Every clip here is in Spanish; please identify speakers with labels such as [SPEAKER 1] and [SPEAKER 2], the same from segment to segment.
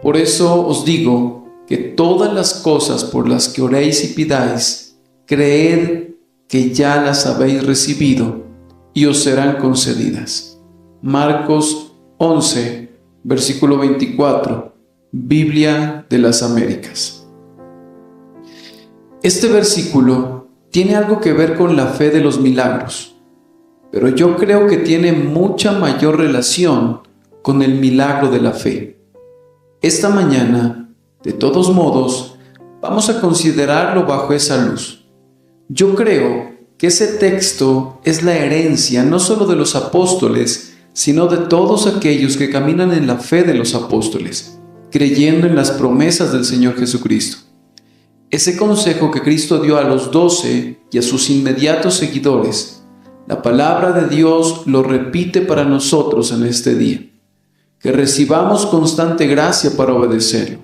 [SPEAKER 1] Por eso os digo que todas las cosas por las que oréis y pidáis, creed que ya las habéis recibido y os serán concedidas. Marcos 11, versículo 24, Biblia de las Américas. Este versículo tiene algo que ver con la fe de los milagros, pero yo creo que tiene mucha mayor relación con el milagro de la fe. Esta mañana, de todos modos, vamos a considerarlo bajo esa luz. Yo creo que ese texto es la herencia no solo de los apóstoles, sino de todos aquellos que caminan en la fe de los apóstoles, creyendo en las promesas del Señor Jesucristo. Ese consejo que Cristo dio a los 12 y a sus inmediatos seguidores, la palabra de Dios lo repite para nosotros en este día. Que recibamos constante gracia para obedecerlo.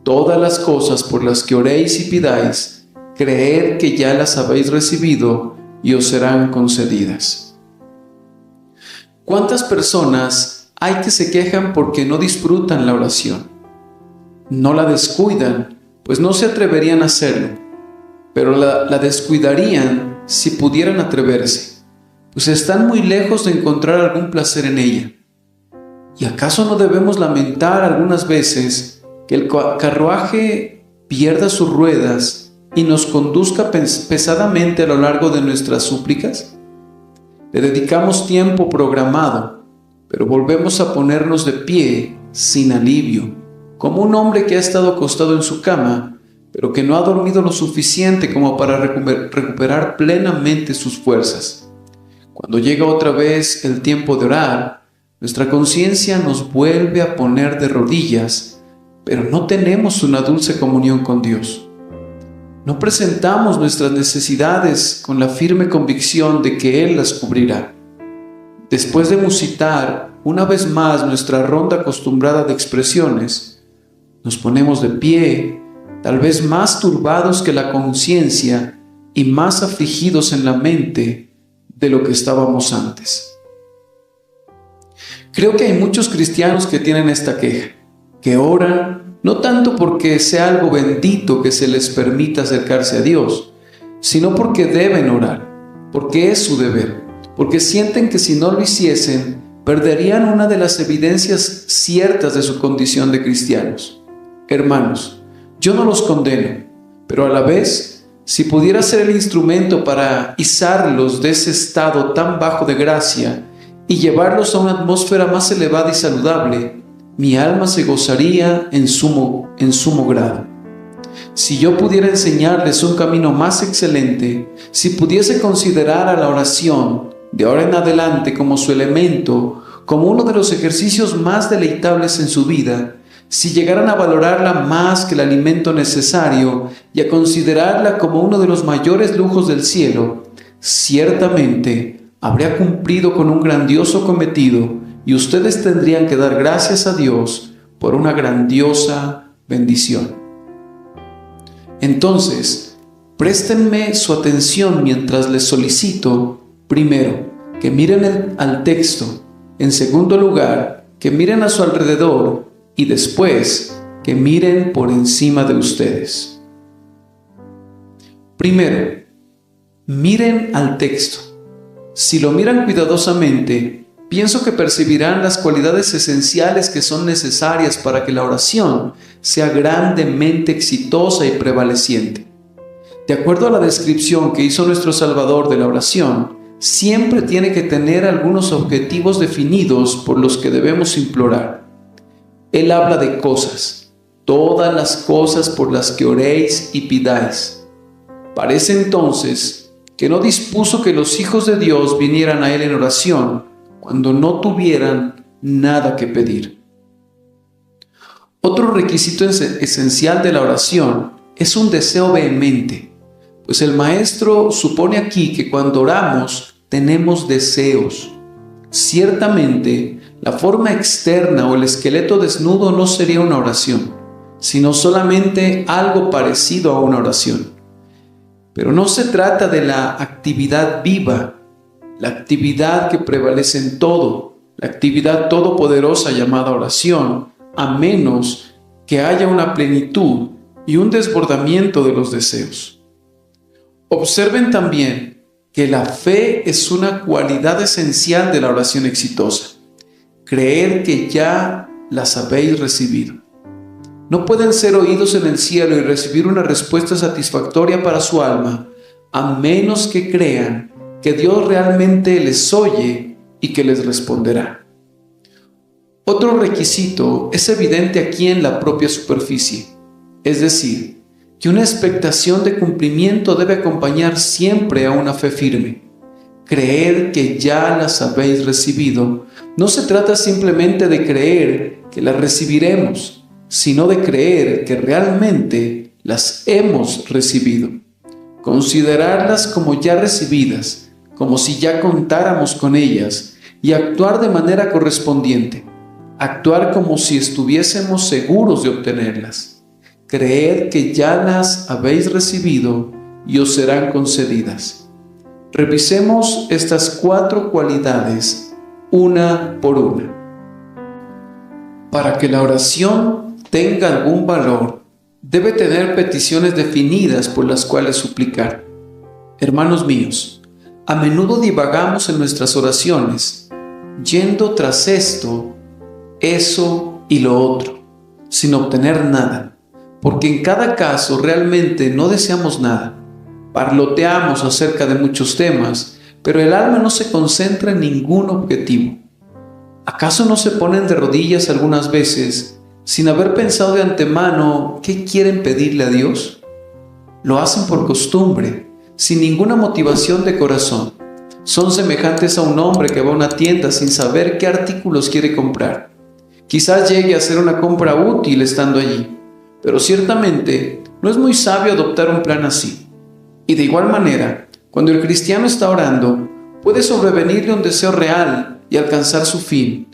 [SPEAKER 1] Todas las cosas por las que oréis y pidáis, creed que ya las habéis recibido y os serán concedidas. ¿Cuántas personas hay que se quejan porque no disfrutan la oración? No la descuidan, pues no se atreverían a hacerlo, pero la descuidarían si pudieran atreverse, pues están muy lejos de encontrar algún placer en ella. ¿Y acaso no debemos lamentar algunas veces que el carruaje pierda sus ruedas y nos conduzca pesadamente a lo largo de nuestras súplicas? Le dedicamos tiempo programado, pero volvemos a ponernos de pie sin alivio, como un hombre que ha estado acostado en su cama, pero que no ha dormido lo suficiente como para recuperar plenamente sus fuerzas. Cuando llega otra vez el tiempo de orar, nuestra conciencia nos vuelve a poner de rodillas, pero no tenemos una dulce comunión con Dios. No presentamos nuestras necesidades con la firme convicción de que Él las cubrirá. Después de musitar una vez más nuestra ronda acostumbrada de expresiones, nos ponemos de pie, tal vez más turbados que la conciencia y más afligidos en la mente de lo que estábamos antes. Creo que hay muchos cristianos que tienen esta queja, que oran no tanto porque sea algo bendito que se les permita acercarse a Dios, sino porque deben orar, porque es su deber, porque sienten que si no lo hiciesen, perderían una de las evidencias ciertas de su condición de cristianos. Hermanos, yo no los condeno, pero a la vez, si pudiera ser el instrumento para izarlos de ese estado tan bajo de gracia y llevarlos a una atmósfera más elevada y saludable, mi alma se gozaría en sumo grado. Si yo pudiera enseñarles un camino más excelente, si pudiese considerar a la oración de ahora en adelante como su elemento, como uno de los ejercicios más deleitables en su vida, si llegaran a valorarla más que el alimento necesario y a considerarla como uno de los mayores lujos del cielo, ciertamente habría cumplido con un grandioso cometido y ustedes tendrían que dar gracias a Dios por una grandiosa bendición. Entonces, préstenme su atención mientras les solicito, primero, que miren al texto, en segundo lugar, que miren a su alrededor y después, que miren por encima de ustedes. Primero, miren al texto. Si lo miran cuidadosamente, pienso que percibirán las cualidades esenciales que son necesarias para que la oración sea grandemente exitosa y prevaleciente. De acuerdo a la descripción que hizo nuestro Salvador de la oración, siempre tiene que tener algunos objetivos definidos por los que debemos implorar. Él habla de cosas, todas las cosas por las que oréis y pidáis. Parece entonces que no dispuso que los hijos de Dios vinieran a Él en oración cuando no tuvieran nada que pedir. Otro requisito esencial de la oración es un deseo vehemente, pues el maestro supone aquí que cuando oramos tenemos deseos. Ciertamente, la forma externa o el esqueleto desnudo no sería una oración, sino solamente algo parecido a una oración. Pero no se trata de la actividad viva, la actividad que prevalece en todo, la actividad todopoderosa llamada oración, a menos que haya una plenitud y un desbordamiento de los deseos. Observen también que la fe es una cualidad esencial de la oración exitosa. Creer que ya las habéis recibido. No pueden ser oídos en el cielo y recibir una respuesta satisfactoria para su alma, a menos que crean que Dios realmente les oye y que les responderá. Otro requisito es evidente aquí en la propia superficie, es decir, que una expectación de cumplimiento debe acompañar siempre a una fe firme. Creer que ya las habéis recibido no se trata simplemente de creer que las recibiremos, sino de creer que realmente las hemos recibido. Considerarlas como ya recibidas, como si ya contáramos con ellas, y actuar de manera correspondiente. Actuar como si estuviésemos seguros de obtenerlas. Creed que ya las habéis recibido y os serán concedidas. Revisemos estas 4 cualidades una por una. Para que la oración tenga algún valor, debe tener peticiones definidas por las cuales suplicar. Hermanos míos, a menudo divagamos en nuestras oraciones, yendo tras esto, eso y lo otro, sin obtener nada, porque en cada caso realmente no deseamos nada. Parloteamos acerca de muchos temas, pero el alma no se concentra en ningún objetivo. ¿Acaso no se ponen de rodillas algunas veces sin haber pensado de antemano qué quieren pedirle a Dios? Lo hacen por costumbre, sin ninguna motivación de corazón. Son semejantes a un hombre que va a una tienda sin saber qué artículos quiere comprar. Quizás llegue a hacer una compra útil estando allí, pero ciertamente no es muy sabio adoptar un plan así. Y de igual manera, cuando el cristiano está orando, puede sobrevenirle un deseo real y alcanzar su fin.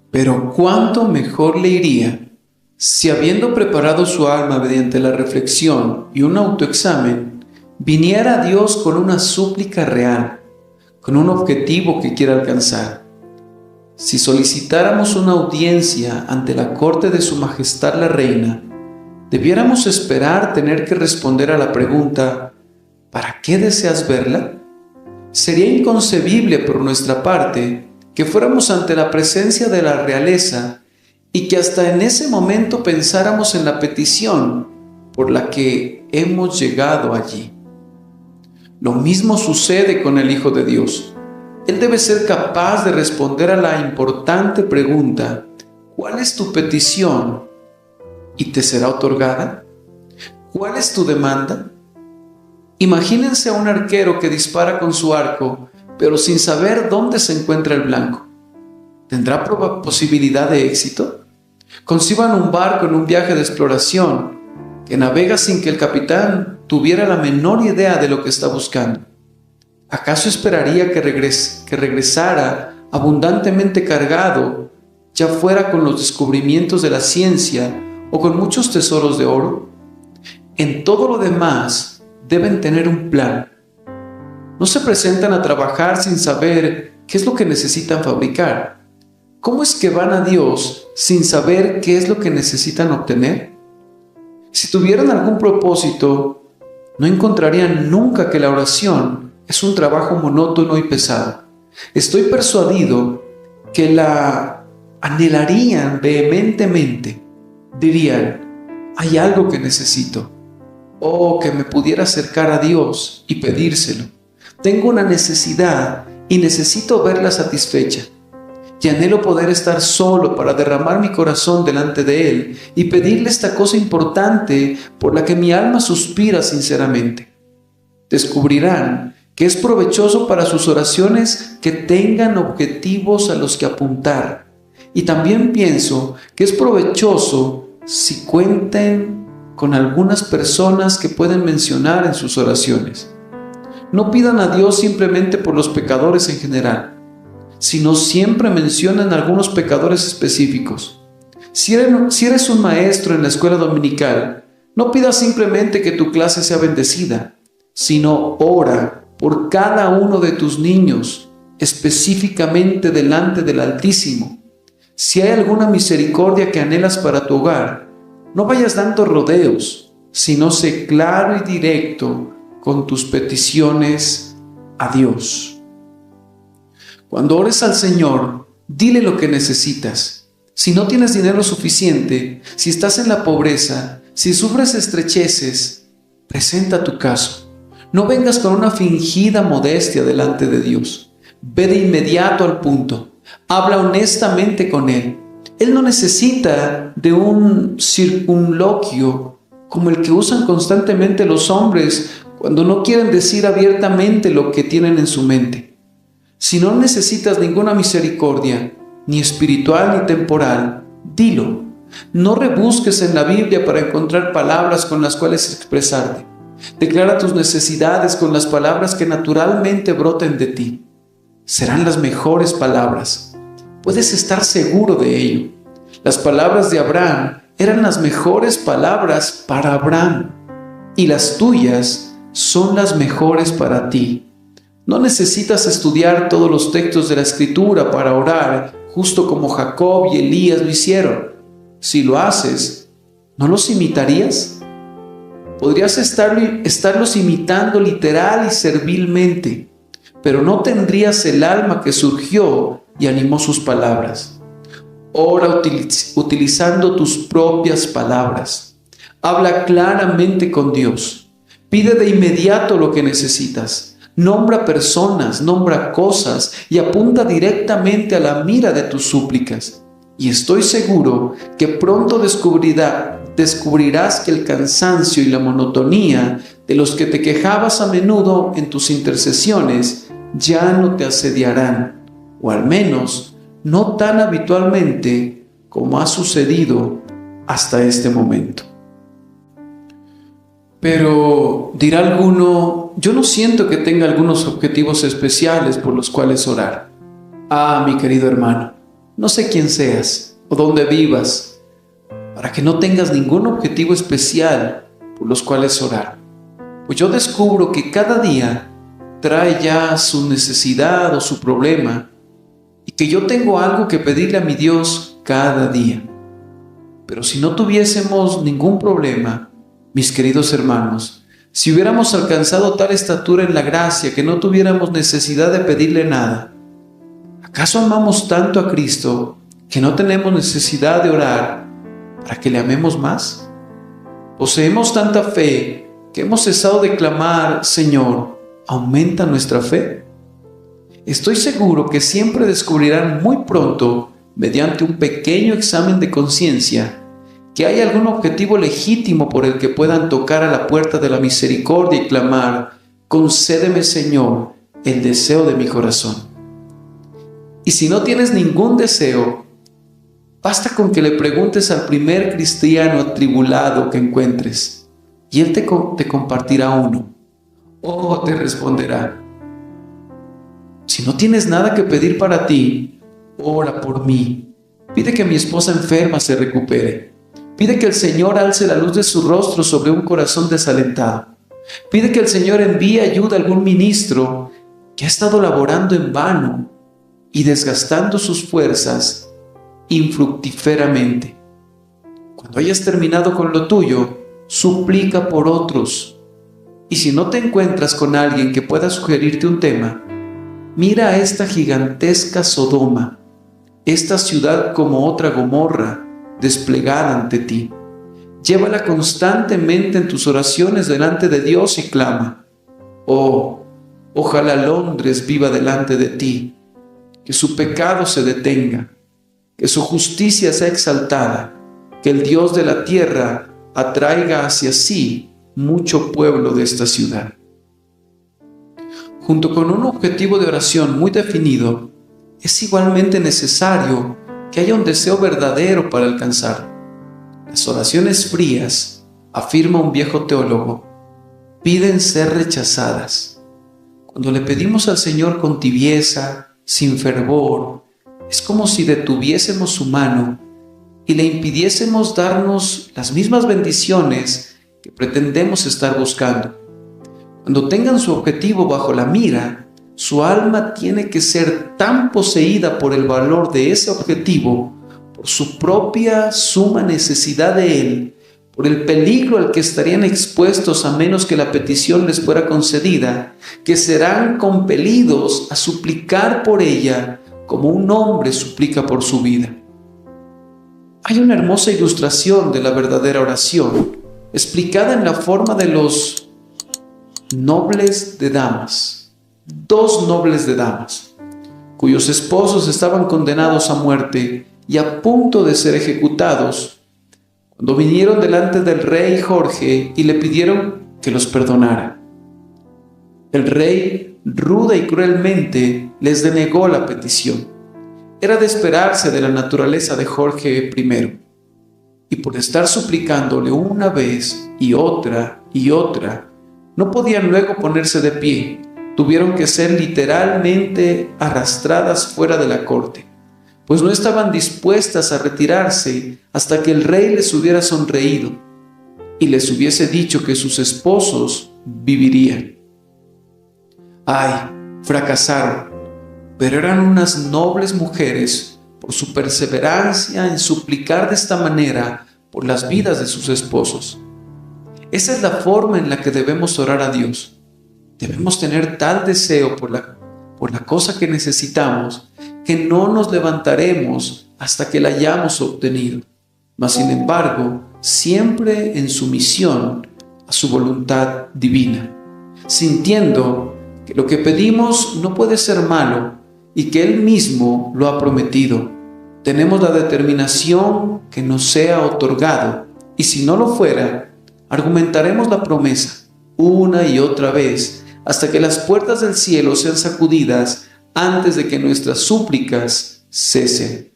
[SPEAKER 1] Pero cuánto mejor le iría si, habiendo preparado su alma mediante la reflexión y un autoexamen, viniera a Dios con una súplica real, con un objetivo que quiera alcanzar. Si solicitáramos una audiencia ante la corte de Su Majestad la Reina, debiéramos esperar tener que responder a la pregunta: ¿para qué deseas verla? Sería inconcebible por nuestra parte que fuéramos ante la presencia de la realeza y que hasta en ese momento pensáramos en la petición por la que hemos llegado allí. Lo mismo sucede con el Hijo de Dios. Él debe ser capaz de responder a la importante pregunta: ¿cuál es tu petición? ¿Y te será otorgada? ¿Cuál es tu demanda? Imagínense a un arquero que dispara con su arco, pero sin saber dónde se encuentra el blanco. ¿Tendrá posibilidad de éxito? Conciban un barco en un viaje de exploración que navega sin que el capitán tuviera la menor idea de lo que está buscando. ¿Acaso esperaría que regresara abundantemente cargado, ya fuera con los descubrimientos de la ciencia o con muchos tesoros de oro? En todo lo demás deben tener un plan. No se presentan a trabajar sin saber qué es lo que necesitan fabricar. ¿Cómo es que van a Dios sin saber qué es lo que necesitan obtener? Si tuvieran algún propósito, no encontrarían nunca que la oración es un trabajo monótono y pesado. Estoy persuadido que la anhelarían vehementemente. Dirían: hay algo que necesito. Oh, que me pudiera acercar a Dios y pedírselo. Tengo una necesidad y necesito verla satisfecha. Y anhelo poder estar solo para derramar mi corazón delante de Él y pedirle esta cosa importante por la que mi alma suspira sinceramente. Descubrirán que es provechoso para sus oraciones que tengan objetivos a los que apuntar. Y también pienso que es provechoso si cuenten con algunas personas que pueden mencionar en sus oraciones. No pidan a Dios simplemente por los pecadores en general, sino siempre mencionan algunos pecadores específicos. Si eres un maestro en la escuela dominical, no pidas simplemente que tu clase sea bendecida, sino ora por cada uno de tus niños, específicamente delante del Altísimo. Si hay alguna misericordia que anhelas para tu hogar, No vayas dando rodeos, sino sé claro y directo con tus peticiones a Dios. Cuando ores al Señor, dile lo que necesitas. Si no tienes dinero suficiente, si estás en la pobreza, si sufres estrecheces, presenta tu caso. No vengas con una fingida modestia delante de Dios. Ve de inmediato al punto. Habla honestamente con Él. Él no necesita de un circunloquio como el que usan constantemente los hombres cuando no quieren decir abiertamente lo que tienen en su mente. Si no necesitas ninguna misericordia, ni espiritual ni temporal, dilo. No rebusques en la Biblia para encontrar palabras con las cuales expresarte. Declara tus necesidades con las palabras que naturalmente broten de ti. Serán las mejores palabras. Puedes estar seguro de ello. Las palabras de Abraham eran las mejores palabras para Abraham, y las tuyas son las mejores para ti. No necesitas estudiar todos los textos de la Escritura para orar, justo como Jacob y Elías lo hicieron. Si lo haces, ¿no los imitarías? Podrías estarlos imitando literal y servilmente, pero no tendrías el alma que surgió y animó sus palabras. Ora utilizando tus propias palabras. Habla claramente con Dios. Pide de inmediato lo que necesitas. Nombra personas, nombra cosas y apunta directamente a la mira de tus súplicas. Y estoy seguro que pronto descubrirás que el cansancio y la monotonía de los que te quejabas a menudo en tus intercesiones ya no te asediarán, o al menos no tan habitualmente como ha sucedido hasta este momento. Pero dirá alguno, yo no siento que tenga algunos objetivos especiales por los cuales orar. Ah, mi querido hermano, no sé quién seas o dónde vivas, para que no tengas ningún objetivo especial por los cuales orar. Pues yo descubro que cada día trae ya su necesidad o su problema, y que yo tengo algo que pedirle a mi Dios cada día. Pero si no tuviésemos ningún problema, mis queridos hermanos, si hubiéramos alcanzado tal estatura en la gracia que no tuviéramos necesidad de pedirle nada, ¿acaso amamos tanto a Cristo que no tenemos necesidad de orar para que le amemos más? Poseemos tanta fe que hemos cesado de clamar, Señor, ¿aumenta nuestra fe? Estoy seguro que siempre descubrirán muy pronto, mediante un pequeño examen de conciencia, que hay algún objetivo legítimo por el que puedan tocar a la puerta de la misericordia y clamar, concédeme, Señor, el deseo de mi corazón. Y si no tienes ningún deseo, basta con que le preguntes al primer cristiano atribulado que encuentres, y él te compartirá uno, o te responderá. Si no tienes nada que pedir para ti, ora por mí. Pide que mi esposa enferma se recupere. Pide que el Señor alce la luz de su rostro sobre un corazón desalentado. Pide que el Señor envíe ayuda a algún ministro que ha estado laborando en vano y desgastando sus fuerzas infructíferamente. Cuando hayas terminado con lo tuyo, suplica por otros. Y si no te encuentras con alguien que pueda sugerirte un tema, mira a esta gigantesca Sodoma, esta ciudad como otra Gomorra, desplegada ante ti. Llévala constantemente en tus oraciones delante de Dios y clama, oh, ojalá Londres viva delante de ti, que su pecado se detenga, que su justicia sea exaltada, que el Dios de la tierra atraiga hacia sí mucho pueblo de esta ciudad. Junto con un objetivo de oración muy definido, es igualmente necesario que haya un deseo verdadero para alcanzar. Las oraciones frías, afirma un viejo teólogo, piden ser rechazadas. Cuando le pedimos al Señor con tibieza, sin fervor, es como si detuviésemos su mano y le impidiésemos darnos las mismas bendiciones que pretendemos estar buscando. Cuando tengan su objetivo bajo la mira, su alma tiene que ser tan poseída por el valor de ese objetivo, por su propia suma necesidad de él, por el peligro al que estarían expuestos a menos que la petición les fuera concedida, que serán compelidos a suplicar por ella como un hombre suplica por su vida. Hay una hermosa ilustración de la verdadera oración, explicada en la forma de los nobles de damas, dos nobles de damas, cuyos esposos estaban condenados a muerte y a punto de ser ejecutados, cuando vinieron delante del rey Jorge y le pidieron que los perdonara. El rey, ruda y cruelmente, les denegó la petición. Era de esperarse de la naturaleza de Jorge I, y por estar suplicándole una vez y otra, no podían luego ponerse de pie. Tuvieron que ser literalmente arrastradas fuera de la corte, pues no estaban dispuestas a retirarse hasta que el rey les hubiera sonreído y les hubiese dicho que sus esposos vivirían. ¡Ay! Fracasaron, pero eran unas nobles mujeres por su perseverancia en suplicar de esta manera por las vidas de sus esposos. Esa es la forma en la que debemos orar a Dios. Debemos tener tal deseo por la cosa que necesitamos, que no nos levantaremos hasta que la hayamos obtenido, mas sin embargo, siempre en sumisión a su voluntad divina, sintiendo que lo que pedimos no puede ser malo y que Él mismo lo ha prometido. Tenemos la determinación que nos sea otorgado, y si no lo fuera, argumentaremos la promesa una y otra vez hasta que las puertas del cielo sean sacudidas antes de que nuestras súplicas cesen.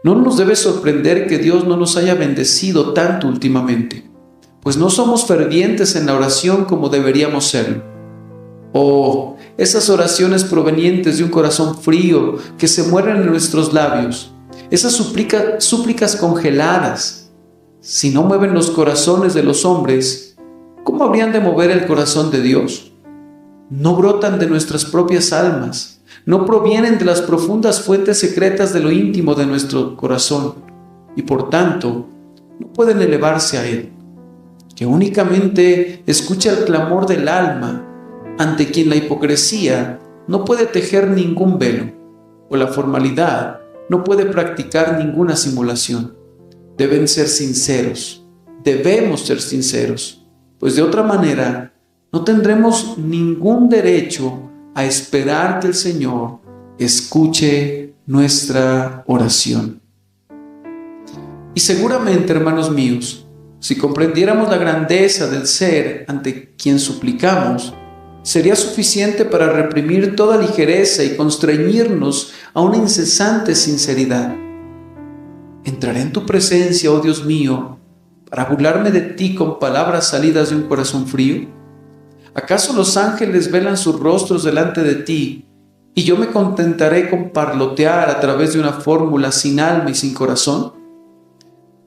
[SPEAKER 1] No nos debe sorprender que Dios no nos haya bendecido tanto últimamente, pues no somos fervientes en la oración como deberíamos serlo. Oh, esas oraciones provenientes de un corazón frío que se mueren en nuestros labios, esas súplicas congeladas, si no mueven los corazones de los hombres, ¿cómo habrían de mover el corazón de Dios? No brotan de nuestras propias almas, no provienen de las profundas fuentes secretas de lo íntimo de nuestro corazón, y por tanto, no pueden elevarse a Él, que únicamente escucha el clamor del alma, ante quien la hipocresía no puede tejer ningún velo, o la formalidad no puede practicar ninguna simulación. Deben ser sinceros, debemos ser sinceros, pues de otra manera no tendremos ningún derecho a esperar que el Señor escuche nuestra oración. Y seguramente, hermanos míos, si comprendiéramos la grandeza del ser ante quien suplicamos, sería suficiente para reprimir toda ligereza y constreñirnos a una incesante sinceridad. ¿Entraré en tu presencia, oh Dios mío, para burlarme de ti con palabras salidas de un corazón frío? ¿Acaso los ángeles velan sus rostros delante de ti y yo me contentaré con parlotear a través de una fórmula sin alma y sin corazón?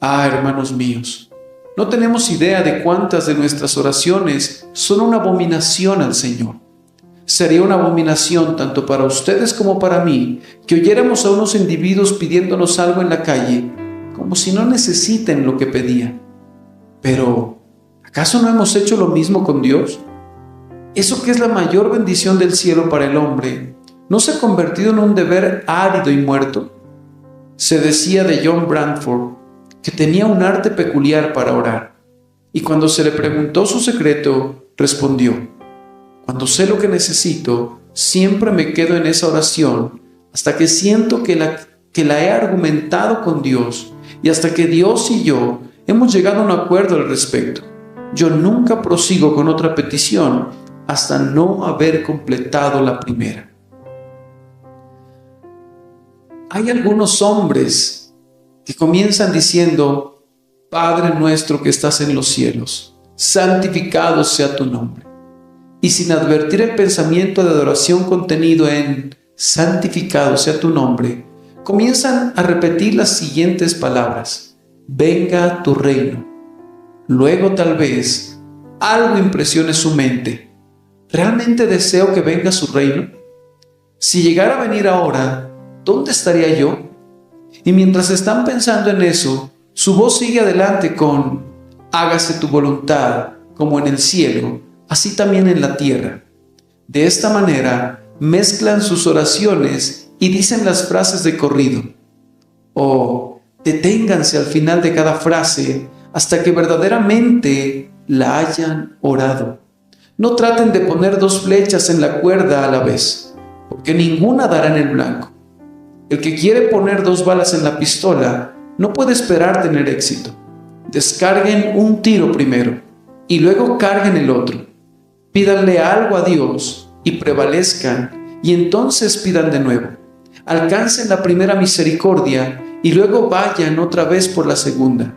[SPEAKER 1] Ah, hermanos míos, no tenemos idea de cuántas de nuestras oraciones son una abominación al Señor. Sería una abominación tanto para ustedes como para mí que oyéramos a unos individuos pidiéndonos algo en la calle, como si no necesiten lo que pedían. Pero, ¿acaso no hemos hecho lo mismo con Dios? Eso que es la mayor bendición del cielo para el hombre, ¿no se ha convertido en un deber árido y muerto? Se decía de John Bradford que tenía un arte peculiar para orar, y cuando se le preguntó su secreto, respondió: cuando sé lo que necesito, siempre me quedo en esa oración hasta que siento que la he argumentado con Dios y hasta que Dios y yo hemos llegado a un acuerdo al respecto. Yo nunca prosigo con otra petición hasta no haber completado la primera. Hay algunos hombres que comienzan diciendo: Padre nuestro que estás en los cielos, santificado sea tu nombre. Y sin advertir el pensamiento de adoración contenido en santificado sea tu nombre, comienzan a repetir las siguientes palabras: venga tu reino. Luego tal vez algo impresione su mente: ¿realmente deseo que venga su reino? Si llegara a venir ahora, ¿dónde estaría yo? Y mientras están pensando en eso, su voz sigue adelante con: hágase tu voluntad como en el cielo, así también en la tierra. De esta manera mezclan sus oraciones y dicen las frases de corrido. O deténganse al final de cada frase hasta que verdaderamente la hayan orado. No traten de poner 2 flechas en la cuerda a la vez, porque ninguna dará en el blanco. El que quiere poner 2 balas en la pistola no puede esperar tener éxito. Descarguen un tiro primero y luego carguen el otro. Pídanle algo a Dios y prevalezcan, y entonces pidan de nuevo. Alcancen la primera misericordia y luego vayan otra vez por la segunda.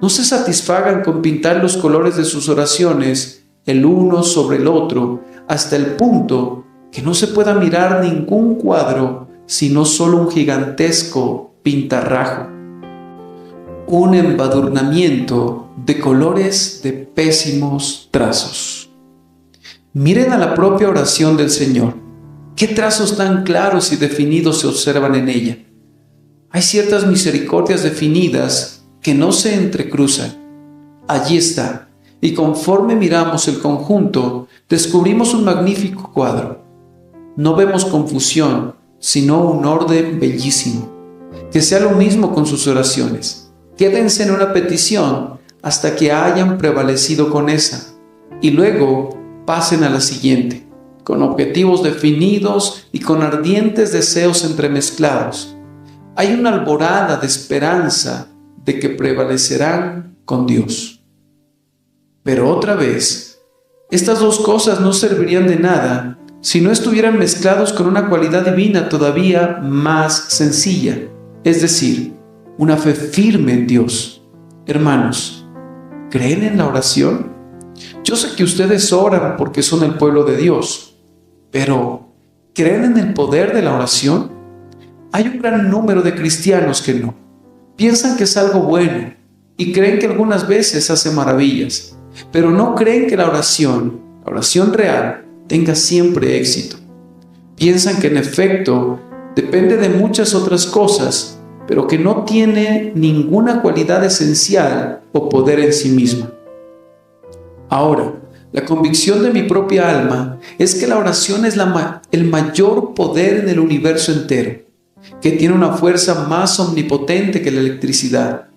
[SPEAKER 1] No se satisfagan con pintar los colores de sus oraciones el uno sobre el otro hasta el punto que no se pueda mirar ningún cuadro sino solo un gigantesco pintarrajo. Un embadurnamiento de colores de pésimos trazos. Miren a la propia oración del Señor. ¿Qué trazos tan claros y definidos se observan en ella? Hay ciertas misericordias definidas que no se entrecruzan. Allí está, y conforme miramos el conjunto, descubrimos un magnífico cuadro. No vemos confusión, sino un orden bellísimo. Que sea lo mismo con sus oraciones. Quédense en una petición hasta que hayan prevalecido con esa, y luego pasen a la siguiente, con objetivos definidos y con ardientes deseos entremezclados. Hay una alborada de esperanza de que prevalecerán con Dios. Pero otra vez, estas 2 cosas no servirían de nada si no estuvieran mezclados con una cualidad divina todavía más sencilla, es decir, una fe firme en Dios. Hermanos, ¿creen en la oración? Yo sé que ustedes oran porque son el pueblo de Dios, pero ¿creen en el poder de la oración? Hay un gran número de cristianos que no. Piensan que es algo bueno y creen que algunas veces hace maravillas, pero no creen que la oración real, tenga siempre éxito. Piensan que en efecto depende de muchas otras cosas, pero que no tiene ninguna cualidad esencial o poder en sí misma. Ahora, la convicción de mi propia alma es que la oración es el mayor poder en el universo entero, que tiene una fuerza más omnipotente que la electricidad,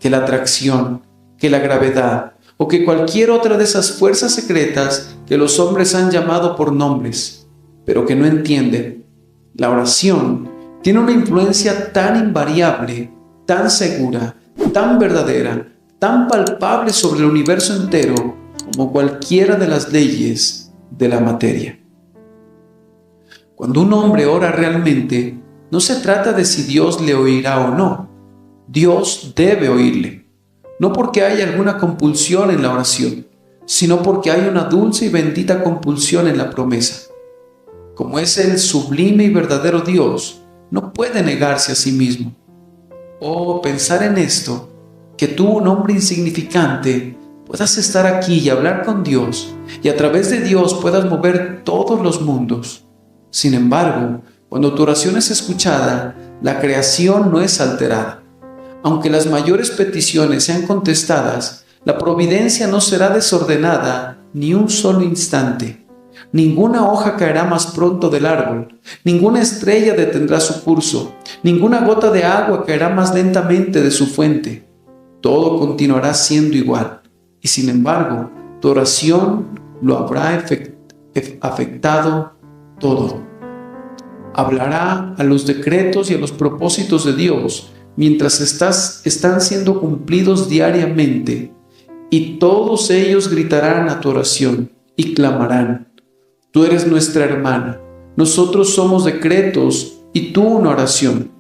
[SPEAKER 1] que la atracción, que la gravedad, o que cualquier otra de esas fuerzas secretas que los hombres han llamado por nombres, pero que no entienden. La oración tiene una influencia tan invariable, tan segura, tan verdadera, tan palpable sobre el universo entero como cualquiera de las leyes de la materia. Cuando un hombre ora realmente, no se trata de si Dios le oirá o no. Dios debe oírle, no porque haya alguna compulsión en la oración, sino porque hay una dulce y bendita compulsión en la promesa. Como es el sublime y verdadero Dios, no puede negarse a sí mismo. Oh, pensar en esto, que tú, un hombre insignificante, puedas estar aquí y hablar con Dios, y a través de Dios puedas mover todos los mundos. Sin embargo, cuando tu oración es escuchada, la creación no es alterada. Aunque las mayores peticiones sean contestadas, la providencia no será desordenada ni un solo instante. Ninguna hoja caerá más pronto del árbol, ninguna estrella detendrá su curso, ninguna gota de agua caerá más lentamente de su fuente. Todo continuará siendo igual, y sin embargo, tu oración lo habrá afectado todo. Hablará a los decretos y a los propósitos de Dios mientras están siendo cumplidos diariamente, y todos ellos gritarán a tu oración y clamarán: tú eres nuestra hermana, nosotros somos decretos y tú una oración.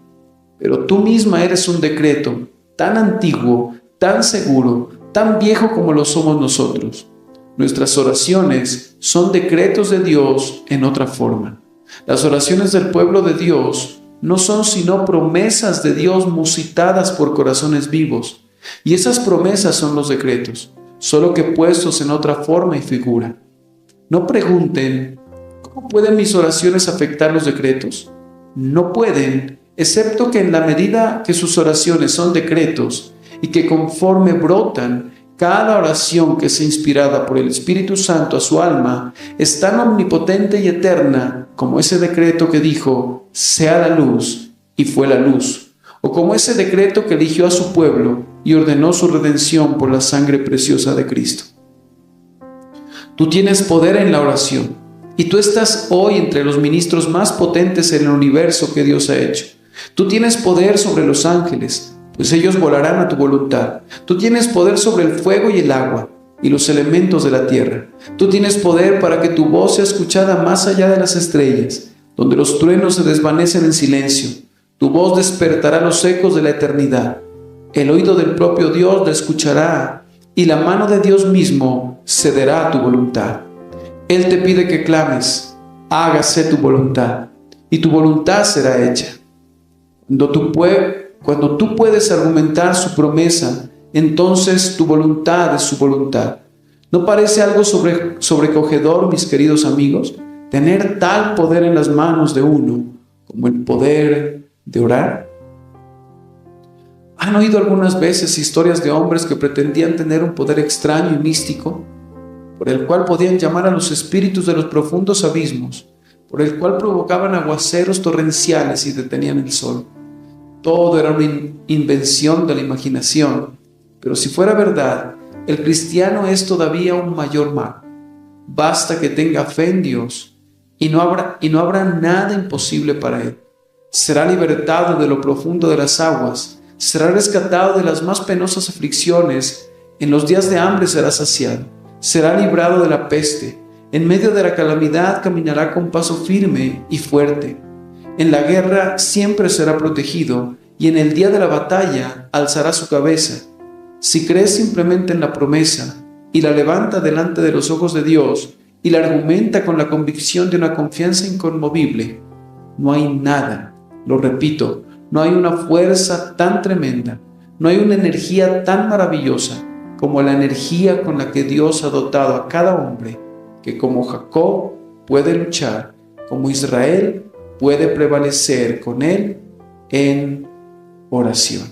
[SPEAKER 1] Pero tú misma eres un decreto tan antiguo, tan seguro, tan viejo como lo somos nosotros. Nuestras oraciones son decretos de Dios en otra forma. Las oraciones del pueblo de Dios no son sino promesas de Dios musitadas por corazones vivos, y esas promesas son los decretos, solo que puestos en otra forma y figura. No pregunten: ¿cómo pueden mis oraciones afectar los decretos? No pueden, excepto que en la medida que sus oraciones son decretos y que conforme brotan, cada oración que sea inspirada por el Espíritu Santo a su alma es tan omnipotente y eterna como ese decreto que dijo, sea la luz, y fue la luz, o como ese decreto que eligió a su pueblo y ordenó su redención por la sangre preciosa de Cristo. Tú tienes poder en la oración, y tú estás hoy entre los ministros más potentes en el universo que Dios ha hecho. Tú tienes poder sobre los ángeles, pues ellos volarán a tu voluntad. Tú tienes poder sobre el fuego y el agua y los elementos de la tierra. Tú tienes poder para que tu voz sea escuchada más allá de las estrellas, donde los truenos se desvanecen en silencio. Tu voz despertará los ecos de la eternidad. El oído del propio Dios la escuchará y la mano de Dios mismo cederá a tu voluntad. Él te pide que clames, hágase tu voluntad, y tu voluntad será hecha. Cuando tú puedes argumentar su promesa, entonces tu voluntad es su voluntad. ¿No parece algo sobrecogedor, mis queridos amigos, tener tal poder en las manos de uno como el poder de orar? ¿Han oído algunas veces historias de hombres que pretendían tener un poder extraño y místico, por el cual podían llamar a los espíritus de los profundos abismos, por el cual provocaban aguaceros torrenciales y detenían el sol? Todo era una invención de la imaginación, pero si fuera verdad, el cristiano es todavía un mayor mago. Basta que tenga fe en Dios y no habrá nada imposible para él. Será libertado de lo profundo de las aguas, será rescatado de las más penosas aflicciones, en los días de hambre será saciado, será librado de la peste, en medio de la calamidad caminará con paso firme y fuerte. En la guerra siempre será protegido y en el día de la batalla alzará su cabeza. Si crees simplemente en la promesa y la levanta delante de los ojos de Dios y la argumenta con la convicción de una confianza inconmovible, no hay nada, lo repito, no hay una fuerza tan tremenda, no hay una energía tan maravillosa como la energía con la que Dios ha dotado a cada hombre, que como Jacob puede luchar, como Israel puede prevalecer con él en oración.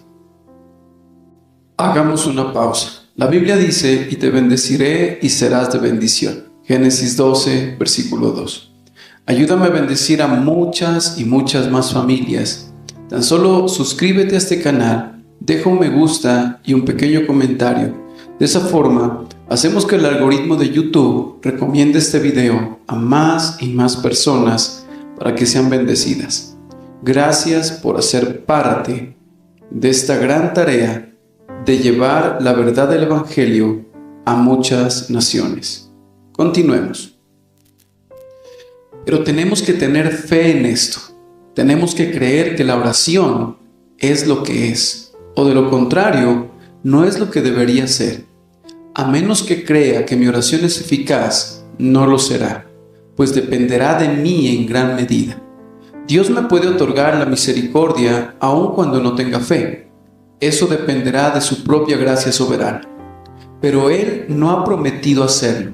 [SPEAKER 1] Hagamos una pausa. La Biblia dice, y te bendeciré y serás de bendición. Génesis 12, versículo 2. Ayúdame a bendecir a muchas y muchas más familias. Tan solo suscríbete a este canal, deja un me gusta y un pequeño comentario. De esa forma, hacemos que el algoritmo de YouTube recomiende este video a más y más personas para que sean bendecidas. Gracias por hacer parte de esta gran tarea de llevar la verdad del Evangelio a muchas naciones. Continuemos. Pero tenemos que tener fe en esto. Tenemos que creer que la oración es lo que es, o de lo contrario, no es lo que debería ser. A menos que crea que mi oración es eficaz, no lo será, pues dependerá de mí en gran medida. Dios me puede otorgar la misericordia aun cuando no tenga fe. Eso dependerá de su propia gracia soberana. Pero Él no ha prometido hacerlo.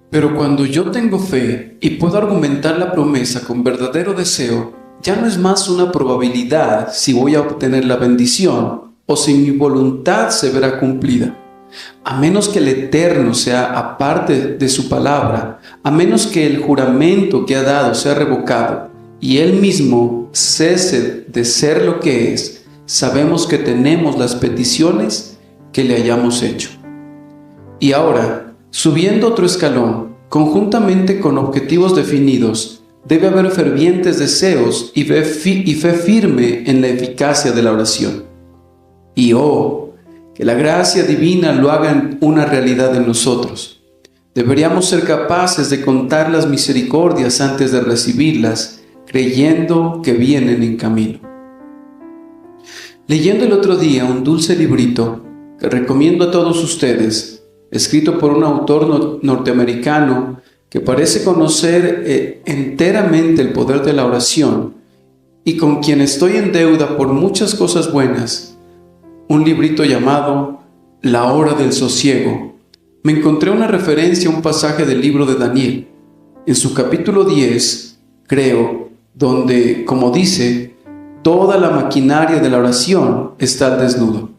[SPEAKER 1] Pero cuando yo tengo fe y puedo argumentar la promesa con verdadero deseo, ya no es más una probabilidad si voy a obtener la bendición o si mi voluntad se verá cumplida. A menos que el Eterno sea aparte de su palabra, a menos que el juramento que ha dado sea revocado y Él mismo cese de ser lo que es, sabemos que tenemos las peticiones que le hayamos hecho. Y ahora, subiendo otro escalón, conjuntamente con objetivos definidos, debe haber fervientes deseos y fe firme en la eficacia de la oración. Y que la gracia divina lo haga una realidad en nosotros. Deberíamos ser capaces de contar las misericordias antes de recibirlas, creyendo que vienen en camino. Leyendo el otro día un dulce librito que recomiendo a todos ustedes, escrito por un autor norteamericano que parece conocer enteramente el poder de la oración y con quien estoy en deuda por muchas cosas buenas, un librito llamado La hora del sosiego, me encontré una referencia a un pasaje del libro de Daniel, en su capítulo 10, creo, donde, como dice, toda la maquinaria de la oración está al desnudo.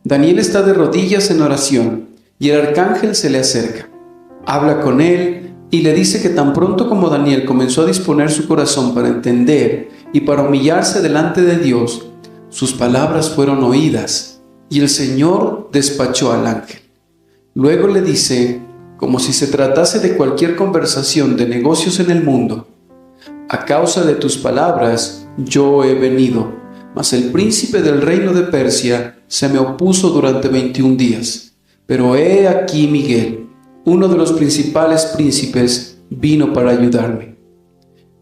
[SPEAKER 1] Daniel está de rodillas en oración y el arcángel se le acerca. Habla con él y le dice que tan pronto como Daniel comenzó a disponer su corazón para entender y para humillarse delante de Dios, sus palabras fueron oídas y el Señor despachó al ángel. Luego le dice, como si se tratase de cualquier conversación de negocios en el mundo: a causa de tus palabras yo he venido, mas el príncipe del reino de Persia se me opuso durante 21 días. Pero he aquí Miguel, uno de los principales príncipes, vino para ayudarme.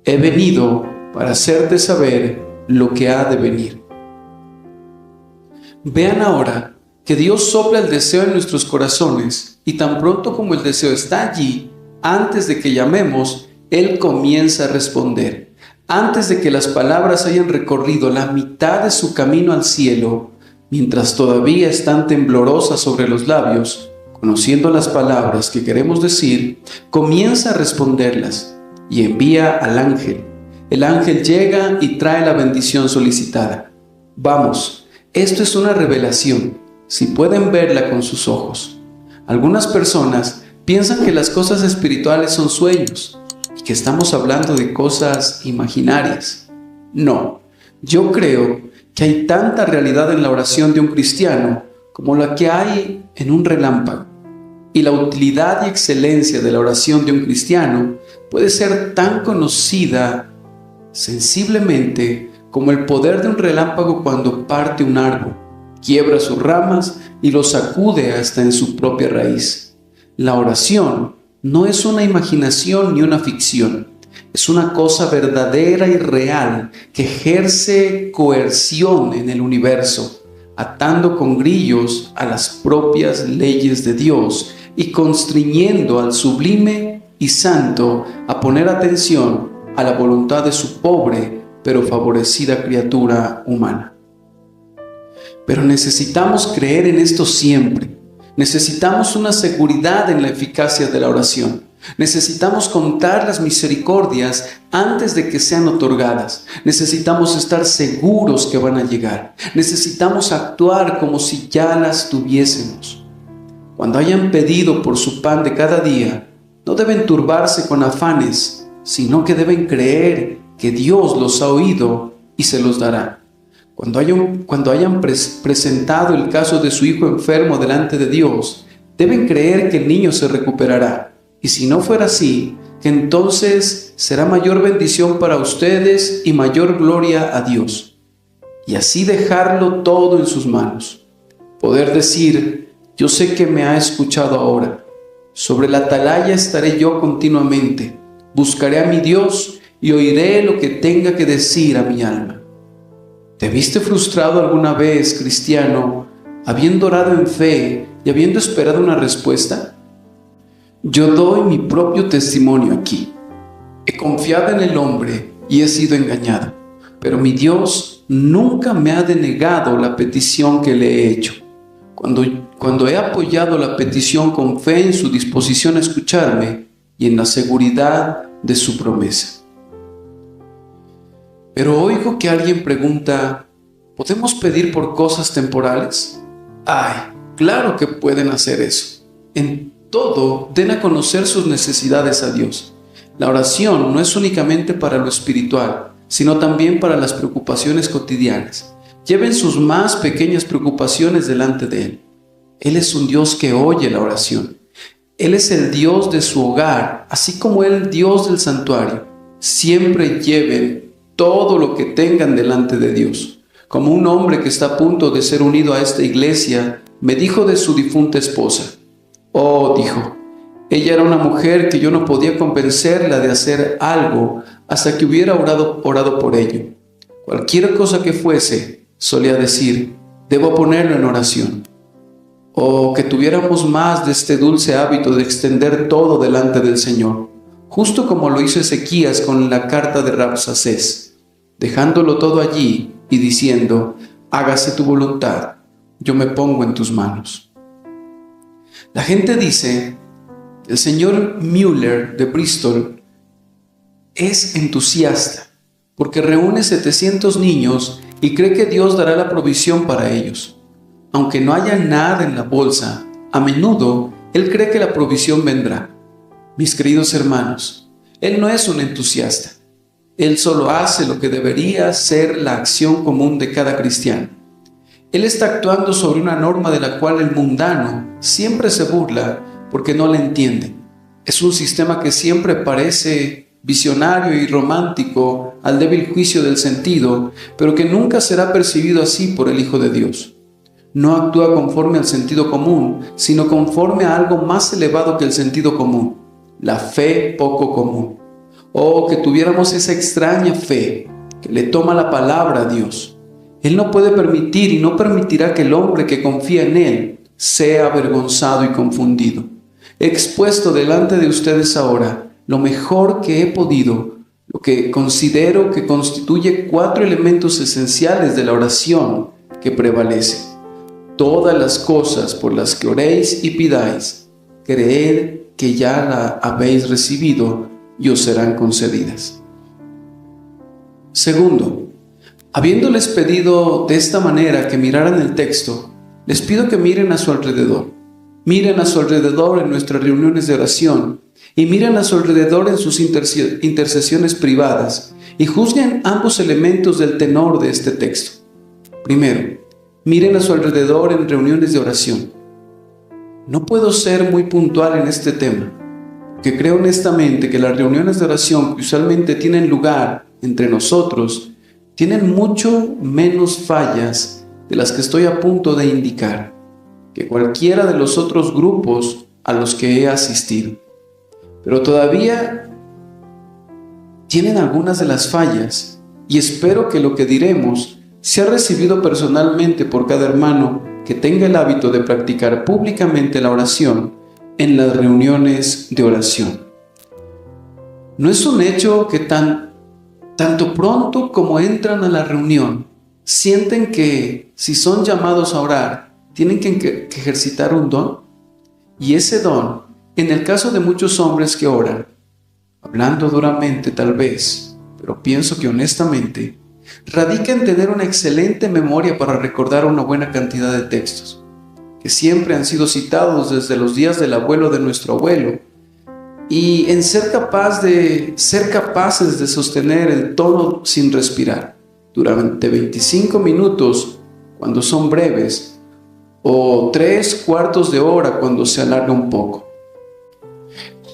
[SPEAKER 1] He venido para hacerte saber lo que ha de venir. Vean ahora que Dios sopla el deseo en nuestros corazones y tan pronto como el deseo está allí, antes de que llamemos, Él comienza a responder. Antes de que las palabras hayan recorrido la mitad de su camino al cielo, mientras todavía están temblorosas sobre los labios, conociendo las palabras que queremos decir, comienza a responderlas y envía al ángel. El ángel llega y trae la bendición solicitada. Vamos, esto es una revelación, si pueden verla con sus ojos. Algunas personas piensan que las cosas espirituales son sueños y que estamos hablando de cosas imaginarias. No, yo creo que hay tanta realidad en la oración de un cristiano como la que hay en un relámpago. Y la utilidad y excelencia de la oración de un cristiano puede ser tan conocida sensiblemente como el poder de un relámpago cuando parte un árbol, quiebra sus ramas y lo sacude hasta en su propia raíz. La oración no es una imaginación ni una ficción, es una cosa verdadera y real que ejerce coerción en el universo, atando con grillos a las propias leyes de Dios y constriñendo al sublime y santo a poner atención a la voluntad de su pobre pero favorecida criatura humana. Pero necesitamos creer en esto siempre. Necesitamos una seguridad en la eficacia de la oración. Necesitamos contar las misericordias antes de que sean otorgadas. Necesitamos estar seguros que van a llegar. Necesitamos actuar como si ya las tuviésemos. Cuando hayan pedido por su pan de cada día, no deben turbarse con afanes, sino que deben creer que Dios los ha oído y se los dará. Cuando hayan presentado el caso de su hijo enfermo delante de Dios, deben creer que el niño se recuperará. Y si no fuera así, que entonces será mayor bendición para ustedes y mayor gloria a Dios. Y así dejarlo todo en sus manos. Poder decir: yo sé que me ha escuchado ahora. Sobre la atalaya estaré yo continuamente. Buscaré a mi Dios y oiré lo que tenga que decir a mi alma. ¿Te viste frustrado alguna vez, cristiano, habiendo orado en fe y habiendo esperado una respuesta? Yo doy mi propio testimonio aquí. He confiado en el hombre y he sido engañado, pero mi Dios nunca me ha denegado la petición que le he hecho. Cuando he apoyado la petición con fe en su disposición a escucharme y en la seguridad de su promesa. Pero oigo que alguien pregunta: ¿podemos pedir por cosas temporales? ¡Ay! Claro que pueden hacer eso. En todo, den a conocer sus necesidades a Dios. La oración no es únicamente para lo espiritual, sino también para las preocupaciones cotidianas. Lleven sus más pequeñas preocupaciones delante de Él. Él es un Dios que oye la oración. Él es el Dios de su hogar, así como el Dios del santuario. Siempre lleven todo lo que tengan delante de Dios. Como un hombre que está a punto de ser unido a esta iglesia me dijo de su difunta esposa: oh, dijo, ella era una mujer que yo no podía convencerla de hacer algo hasta que hubiera orado por ello. Cualquier cosa que fuese, solía decir, debo ponerlo en oración. O que tuviéramos más de este dulce hábito de extender todo delante del Señor, justo como lo hizo Ezequías con la carta de Rabsacés, dejándolo todo allí y diciendo: hágase tu voluntad, yo me pongo en tus manos. La gente dice que el señor Müller de Bristol es entusiasta porque reúne 700 niños y cree que Dios dará la provisión para ellos. aunque no haya nada en la bolsa, a menudo él cree que la provisión vendrá. Mis queridos hermanos, él no es un entusiasta. Él solo hace lo que debería ser la acción común de cada cristiano. Él está actuando sobre una norma de la cual el mundano siempre se burla porque no la entiende. Es un sistema que siempre parece visionario y romántico al débil juicio del sentido, pero que nunca será percibido así por el Hijo de Dios. No actúa conforme al sentido común, sino conforme a algo más elevado que el sentido común, la fe poco común. Oh, que tuviéramos esa extraña fe que le toma la palabra a Dios. Él no puede permitir y no permitirá que el hombre que confía en Él sea avergonzado y confundido. He expuesto delante de ustedes ahora lo mejor que he podido, lo que considero que constituye 4 elementos esenciales de la oración que prevalecen. Todas las cosas por las que oréis y pidáis, creed que ya la habéis recibido y os serán concedidas. Segundo, habiéndoles pedido de esta manera que miraran el texto, les pido que miren a su alrededor. Miren a su alrededor en nuestras reuniones de oración y miren a su alrededor en sus intercesiones privadas y juzguen ambos elementos del tenor de este texto. Primero, miren a su alrededor en reuniones de oración. No puedo ser muy puntual en este tema, que creo honestamente que las reuniones de oración que usualmente tienen lugar entre nosotros tienen mucho menos fallas de las que estoy a punto de indicar que cualquiera de los otros grupos a los que he asistido. Pero todavía tienen algunas de las fallas y espero que lo que diremos sea recibido personalmente por cada hermano que tenga el hábito de practicar públicamente la oración en las reuniones de oración. No es un hecho que tanto pronto como entran a la reunión, sienten que si son llamados a orar, tienen que ejercitar un don. Y ese don, en el caso de muchos hombres que oran, hablando duramente tal vez, pero pienso que honestamente, radica en tener una excelente memoria para recordar una buena cantidad de textos, que siempre han sido citados desde los días del abuelo de nuestro abuelo, y en ser capaces de sostener el tono sin respirar durante 25 minutos cuando son breves, o 3/4 de hora cuando se alarga un poco.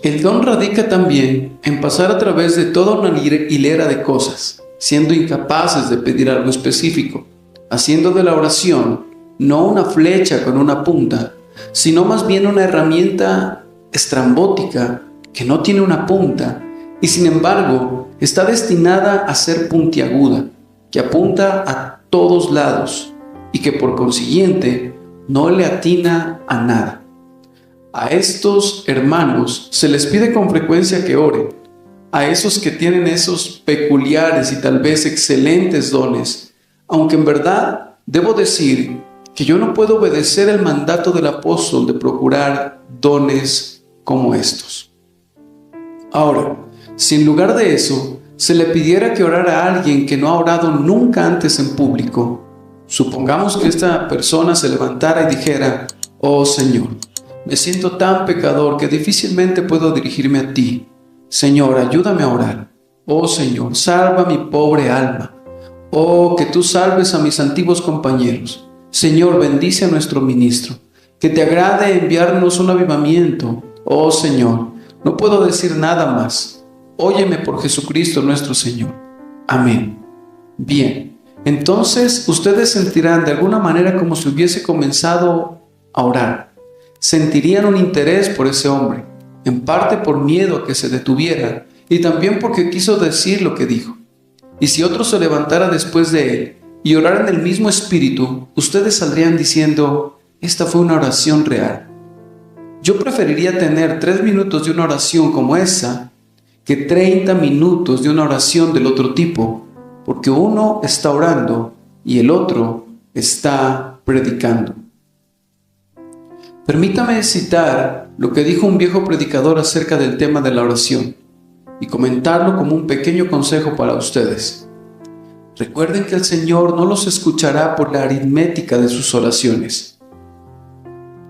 [SPEAKER 1] El don radica también en pasar a través de toda una hilera de cosas, siendo incapaces de pedir algo específico, haciendo de la oración no una flecha con una punta, sino más bien una herramienta estrambótica que no tiene una punta y sin embargo está destinada a ser puntiaguda, que apunta a todos lados y que por consiguiente no le atina a nada. A estos hermanos se les pide con frecuencia que oren, a esos que tienen esos peculiares y tal vez excelentes dones, aunque en verdad debo decir que yo no puedo obedecer el mandato del apóstol de procurar dones como estos. Ahora, si en lugar de eso se le pidiera que orara a alguien que no ha orado nunca antes en público, supongamos que esta persona se levantara y dijera: «Oh Señor, me siento tan pecador que difícilmente puedo dirigirme a ti. Señor, ayúdame a orar. Oh Señor, salva mi pobre alma. Oh, que tú salves a mis antiguos compañeros. Señor, bendice a nuestro ministro. Que te agrade enviarnos un avivamiento. Oh Señor, no puedo decir nada más. Óyeme por Jesucristo nuestro Señor. Amén». Bien, entonces ustedes sentirán de alguna manera como si hubiese comenzado a orar. Sentirían un interés por ese hombre, en parte por miedo a que se detuviera y también porque quiso decir lo que dijo. Y si otro se levantara después de él y orara en el mismo espíritu, ustedes saldrían diciendo: «Esta fue una oración real». Yo preferiría tener 3 minutos de una oración como esa que 30 minutos de una oración del otro tipo, porque uno está orando y el otro está predicando. Permítame citar lo que dijo un viejo predicador acerca del tema de la oración y comentarlo como un pequeño consejo para ustedes. Recuerden que el Señor no los escuchará por la aritmética de sus oraciones.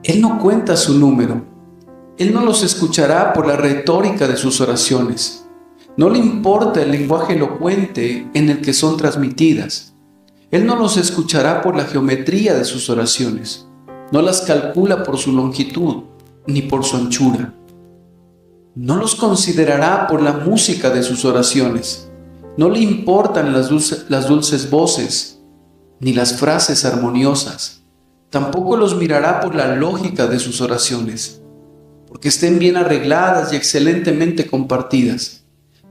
[SPEAKER 1] Él no cuenta su número. Él no los escuchará por la retórica de sus oraciones. No le importa el lenguaje elocuente en el que son transmitidas. Él no los escuchará por la geometría de sus oraciones. No las calcula por su longitud ni por su anchura. No los considerará por la música de sus oraciones. No le importan las dulces voces ni las frases armoniosas. Tampoco los mirará por la lógica de sus oraciones, porque estén bien arregladas y excelentemente compartidas.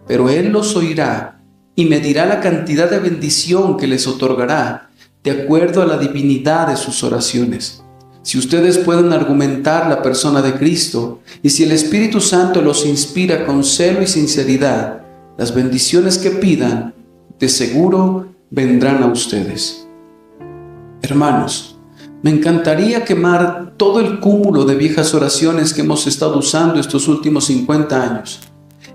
[SPEAKER 1] Pero Él los oirá y medirá la cantidad de bendición que les otorgará de acuerdo a la divinidad de sus oraciones. Si ustedes pueden argumentar la persona de Cristo y si el Espíritu Santo los inspira con celo y sinceridad, las bendiciones que pidan, de seguro vendrán a ustedes. Hermanos, me encantaría quemar todo el cúmulo de viejas oraciones que hemos estado usando estos últimos 50 años.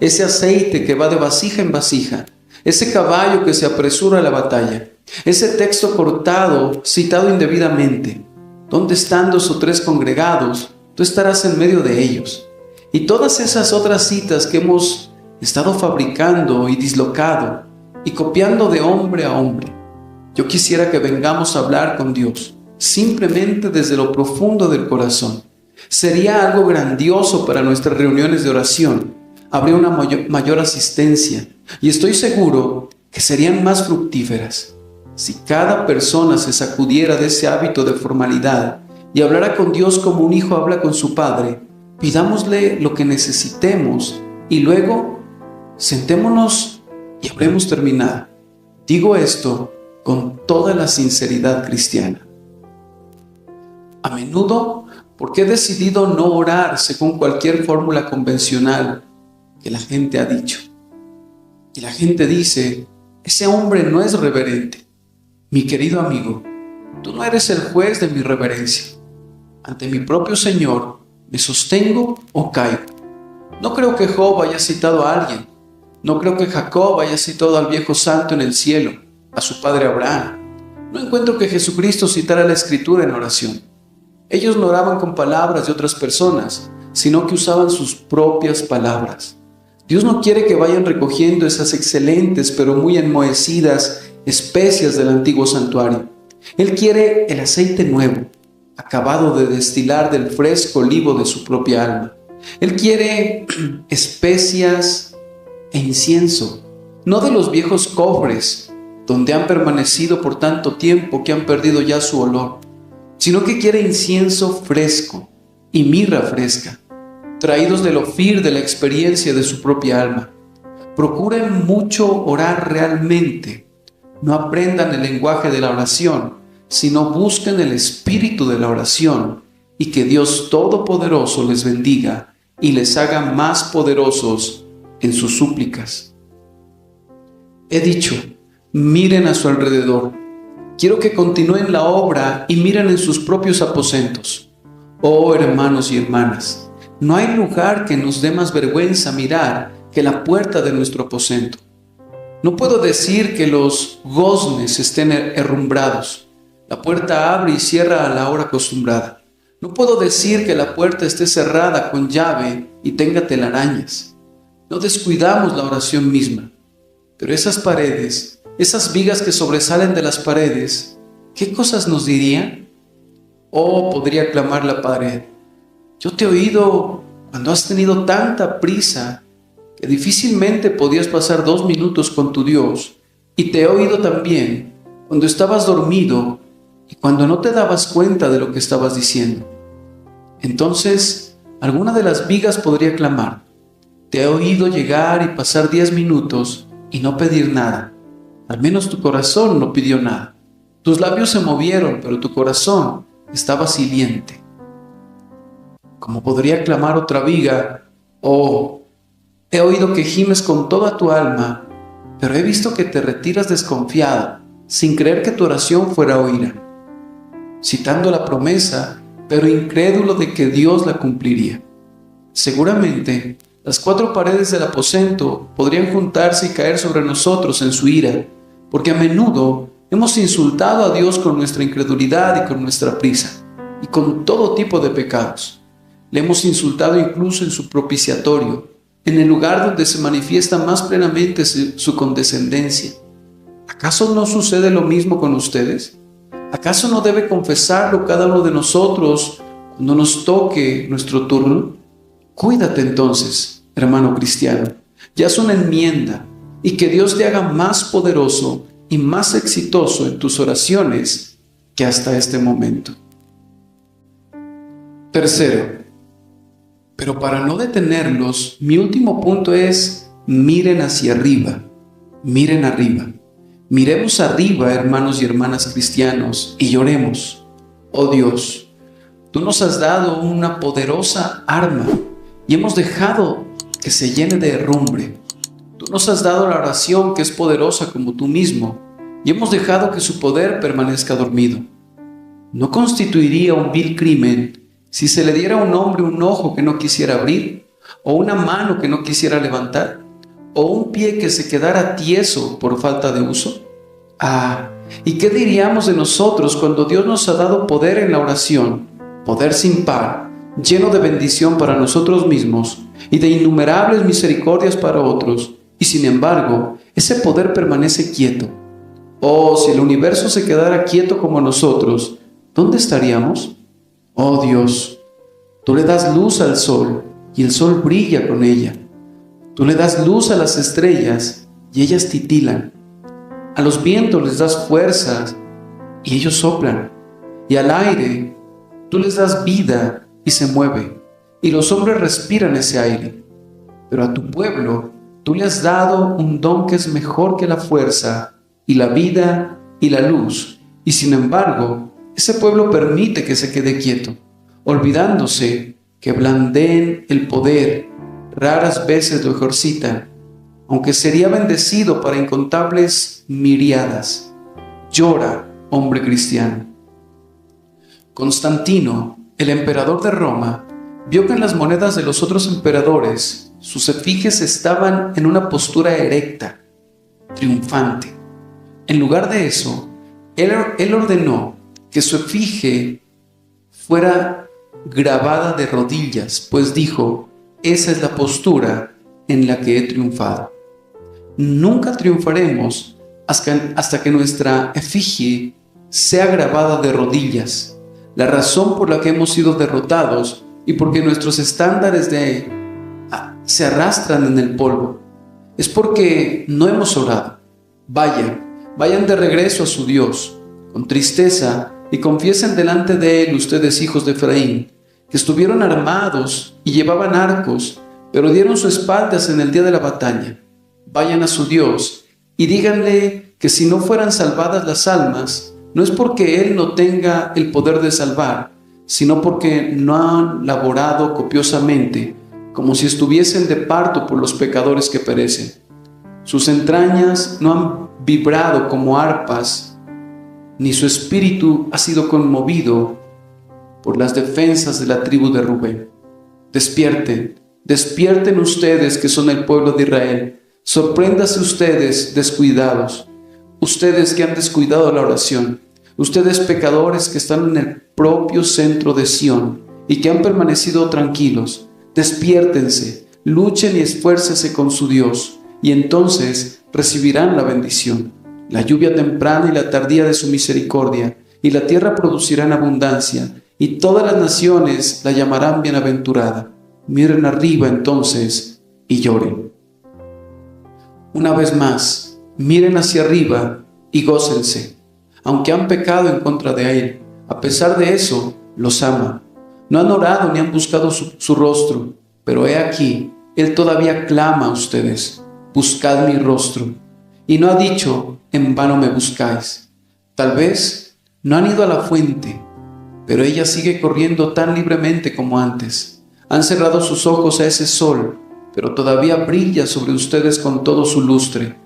[SPEAKER 1] Ese aceite que va de vasija en vasija, ese caballo que se apresura a la batalla, ese texto cortado, citado indebidamente. Donde están 2 o 3 congregados, tú estarás en medio de ellos. Y todas esas otras citas que hemos estado fabricando y dislocado y copiando de hombre a hombre. Yo quisiera que vengamos a hablar con Dios, simplemente desde lo profundo del corazón. Sería algo grandioso para nuestras reuniones de oración. Habría una mayor asistencia y estoy seguro que serían más fructíferas. Si cada persona se sacudiera de ese hábito de formalidad y hablara con Dios como un hijo habla con su padre, pidámosle lo que necesitemos y luego sentémonos y habremos terminado. Digo esto con toda la sinceridad cristiana. A menudo, porque he decidido no orar según cualquier fórmula convencional que la gente ha dicho. Y la gente dice, ese hombre no es reverente. Mi querido amigo, tú no eres el juez de mi reverencia. Ante mi propio Señor, ¿me sostengo o caigo? No creo que Job haya citado a alguien. No creo que Jacob haya citado al viejo santo en el cielo, a su padre Abraham. No encuentro que Jesucristo citara la Escritura en oración. Ellos no oraban con palabras de otras personas, sino que usaban sus propias palabras. Dios no quiere que vayan recogiendo esas excelentes pero muy enmohecidas especias del antiguo santuario. Él quiere el aceite nuevo, acabado de destilar del fresco olivo de su propia alma. Él quiere especias e incienso, no de los viejos cofres donde han permanecido por tanto tiempo que han perdido ya su olor, sino que quiere incienso fresco y mirra fresca, traídos del Ofir de la experiencia de su propia alma. Procuren mucho orar realmente. No aprendan el lenguaje de la oración, sino busquen el espíritu de la oración y que Dios Todopoderoso les bendiga y les haga más poderosos en sus súplicas. He dicho, miren a su alrededor. Quiero que continúen la obra y miren en sus propios aposentos. Oh hermanos y hermanas, no hay lugar que nos dé más vergüenza mirar que la puerta de nuestro aposento. No puedo decir que los goznes estén herrumbrados. La puerta abre y cierra a la hora acostumbrada. No puedo decir que la puerta esté cerrada con llave y tenga telarañas. No descuidamos la oración misma. Pero esas paredes, esas vigas que sobresalen de las paredes, ¿qué cosas nos dirían? Oh, podría clamar la pared. Yo te he oído cuando has tenido tanta prisa que difícilmente podías pasar 2 minutos con tu Dios, y te he oído también cuando estabas dormido y cuando no te dabas cuenta de lo que estabas diciendo. Entonces, alguna de las vigas podría clamar, te he oído llegar y pasar 10 minutos y no pedir nada. Al menos tu corazón no pidió nada. Tus labios se movieron, pero tu corazón estaba siliente. Como podría clamar otra viga, oh, he oído que gimes con toda tu alma, pero he visto que te retiras desconfiado, sin creer que tu oración fuera oída, citando la promesa, pero incrédulo de que Dios la cumpliría. Seguramente, las 4 paredes del aposento podrían juntarse y caer sobre nosotros en su ira, porque a menudo hemos insultado a Dios con nuestra incredulidad y con nuestra prisa, y con todo tipo de pecados. Le hemos insultado incluso en su propiciatorio, en el lugar donde se manifiesta más plenamente su condescendencia. ¿Acaso no sucede lo mismo con ustedes? ¿Acaso no debe confesarlo cada uno de nosotros cuando nos toque nuestro turno? Cuídate entonces, hermano cristiano, ya es una enmienda, y que Dios te haga más poderoso y más exitoso en tus oraciones que hasta este momento. Tercero, pero para no detenerlos, mi último punto es: miren hacia arriba, miren arriba. Miremos arriba, hermanos y hermanas cristianos, y lloremos. Oh Dios, tú nos has dado una poderosa arma y hemos dejado que se llene de herrumbre. Tú nos has dado la oración, que es poderosa como tú mismo, y hemos dejado que su poder permanezca dormido. ¿No constituiría un vil crimen si se le diera a un hombre un ojo que no quisiera abrir, o una mano que no quisiera levantar, o un pie que se quedara tieso por falta de uso? ¿Y qué diríamos de nosotros cuando Dios nos ha dado poder en la oración, poder sin par, lleno de bendición para nosotros mismos y de innumerables misericordias para otros, y sin embargo, ese poder permanece quieto? Oh, si el universo se quedara quieto como nosotros, ¿dónde estaríamos? Oh Dios, tú le das luz al sol y el sol brilla con ella. Tú le das luz a las estrellas y ellas titilan. A los vientos les das fuerzas y ellos soplan. Y al aire tú les das vida y se mueve. Y los hombres respiran ese aire. Pero a tu pueblo tú le has dado un don que es mejor que la fuerza y la vida y la luz. Y sin embargo, ese pueblo permite que se quede quieto, olvidándose que blandeen el poder, raras veces lo ejercitan, aunque sería bendecido para incontables miriadas. Llora, hombre cristiano. Constantino, el emperador de Roma, vio que en las monedas de los otros emperadores sus efigies estaban en una postura erecta, triunfante. En lugar de eso, él ordenó que su efigie fuera grabada de rodillas, pues dijo: esa es la postura en la que he triunfado. Nunca triunfaremos hasta que nuestra efigie sea grabada de rodillas. La razón por la que hemos sido derrotados y porque nuestros estándares se arrastran en el polvo es porque no hemos orado. Vayan de regreso a su Dios con tristeza y confiesen delante de Él, ustedes hijos de Efraín, que estuvieron armados y llevaban arcos, pero dieron sus espaldas en el día de la batalla. Vayan a su Dios y díganle que si no fueran salvadas las almas, no es porque Él no tenga el poder de salvar, sino porque no han laborado copiosamente, como si estuviesen de parto por los pecadores que perecen. Sus entrañas no han vibrado como arpas, ni su espíritu ha sido conmovido por las defensas de la tribu de Rubén. Despierten ustedes que son el pueblo de Israel. Sorpréndase ustedes descuidados, ustedes que han descuidado la oración, ustedes pecadores que están en el propio centro de Sión y que han permanecido tranquilos. Despiértense, luchen y esfuércense con su Dios, y entonces recibirán la bendición, la lluvia temprana y la tardía de su misericordia, y la tierra producirá en abundancia, y todas las naciones la llamarán bienaventurada. Miren arriba entonces y lloren. Una vez más, miren hacia arriba y gócense. Aunque han pecado en contra de Él, a pesar de eso, los ama. No han orado ni han buscado su rostro, pero he aquí, Él todavía clama a ustedes: buscad mi rostro. Y no ha dicho: en vano me buscáis. Tal vez no han ido a la fuente, pero ella sigue corriendo tan libremente como antes. Han cerrado sus ojos a ese sol, pero todavía brilla sobre ustedes con todo su lustre.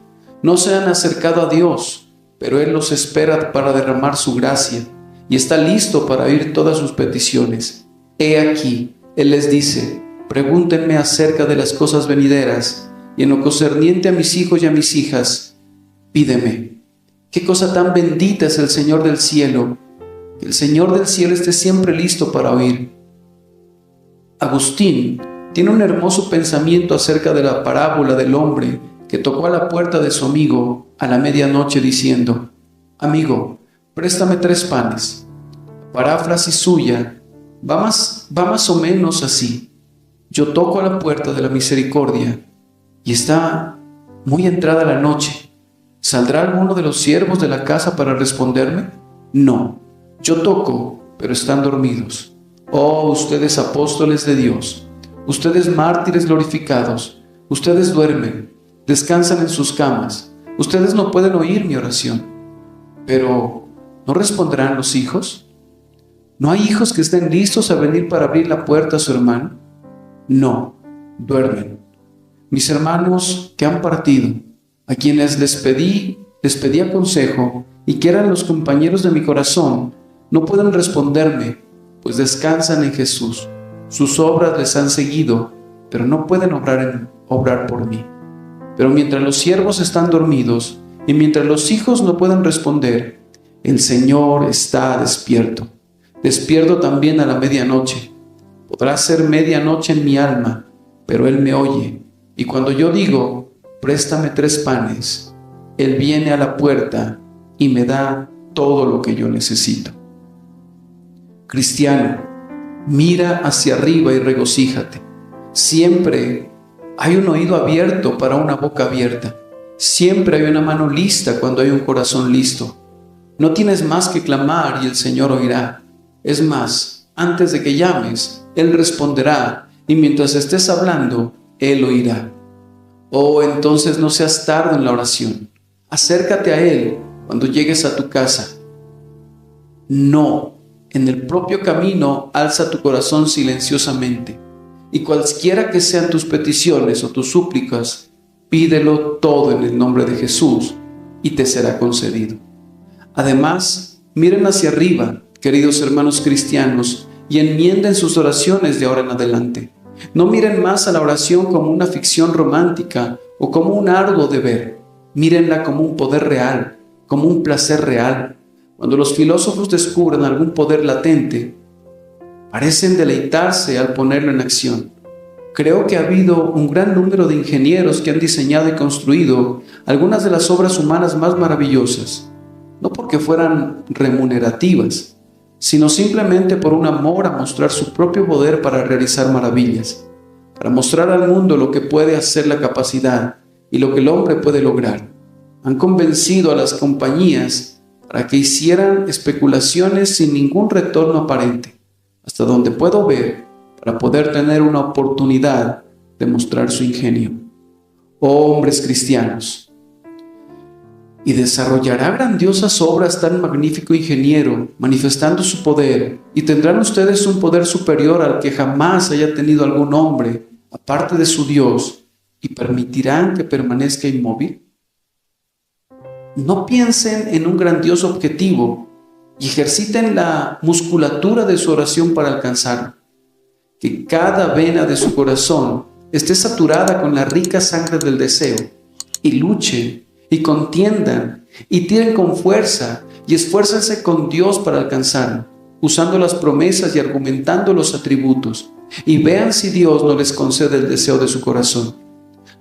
[SPEAKER 1] No se han acercado a Dios, pero Él los espera para derramar su gracia y está listo para oír todas sus peticiones. He aquí, Él les dice: pregúntenme acerca de las cosas venideras, y en lo concerniente a mis hijos y a mis hijas, pídeme. Qué cosa tan bendita es el Señor del cielo. Que el Señor del cielo esté siempre listo para oír. Agustín tiene un hermoso pensamiento acerca de la parábola del hombre que tocó a la puerta de su amigo a la medianoche diciendo: amigo, préstame 3 panes. La paráfrasis suya va más o menos así: yo toco a la puerta de la misericordia y está muy entrada la noche. ¿Saldrá alguno de los siervos de la casa para responderme? No, yo toco, pero están dormidos. Oh, ustedes apóstoles de Dios, ustedes mártires glorificados, ustedes duermen, descansan en sus camas, ustedes no pueden oír mi oración. Pero, ¿no responderán los hijos? ¿No hay hijos que estén listos a venir para abrir la puerta a su hermano? No, duermen. Mis hermanos que han partido, a quienes les pedí consejo y que eran los compañeros de mi corazón, no pueden responderme, pues descansan en Jesús. Sus obras les han seguido, pero no pueden obrar por mí. Pero mientras los siervos están dormidos y mientras los hijos no pueden responder, el Señor está despierto. Despierto también a la medianoche. Podrá ser medianoche en mi alma, pero Él me oye. Y cuando yo digo, préstame 3 panes, Él viene a la puerta y me da todo lo que yo necesito. Cristiano, mira hacia arriba y regocíjate. Siempre hay un oído abierto para una boca abierta. Siempre hay una mano lista cuando hay un corazón listo. No tienes más que clamar y el Señor oirá. Es más, antes de que llames, Él responderá, y mientras estés hablando, Él oirá. Oh, entonces no seas tardo en la oración. Acércate a Él cuando llegues a tu casa. No, en el propio camino alza tu corazón silenciosamente, y cualquiera que sean tus peticiones o tus súplicas, pídelo todo en el nombre de Jesús, y te será concedido. Además, miren hacia arriba, queridos hermanos cristianos, y enmienden sus oraciones de ahora en adelante. No miren más a la oración como una ficción romántica o como un arduo deber. Mírenla como un poder real, como un placer real. Cuando los filósofos descubren algún poder latente, parecen deleitarse al ponerlo en acción. Creo que ha habido un gran número de ingenieros que han diseñado y construido algunas de las obras humanas más maravillosas, no porque fueran remunerativas, sino simplemente por un amor a mostrar su propio poder para realizar maravillas, para mostrar al mundo lo que puede hacer la capacidad y lo que el hombre puede lograr. Han convencido a las compañías para que hicieran especulaciones sin ningún retorno aparente, hasta donde puedo ver, para poder tener una oportunidad de mostrar su ingenio. Oh hombres cristianos, y desarrollará grandiosas obras tan magnífico ingeniero, manifestando su poder, y tendrán ustedes un poder superior al que jamás haya tenido algún hombre, aparte de su Dios, y permitirán que permanezca inmóvil. No piensen en un grandioso objetivo y ejerciten la musculatura de su oración para alcanzarlo. Que cada vena de su corazón esté saturada con la rica sangre del deseo, y luchen y contiendan y tiren con fuerza y esfuércense con Dios para alcanzarlo, usando las promesas y argumentando los atributos, y vean si Dios no les concede el deseo de su corazón.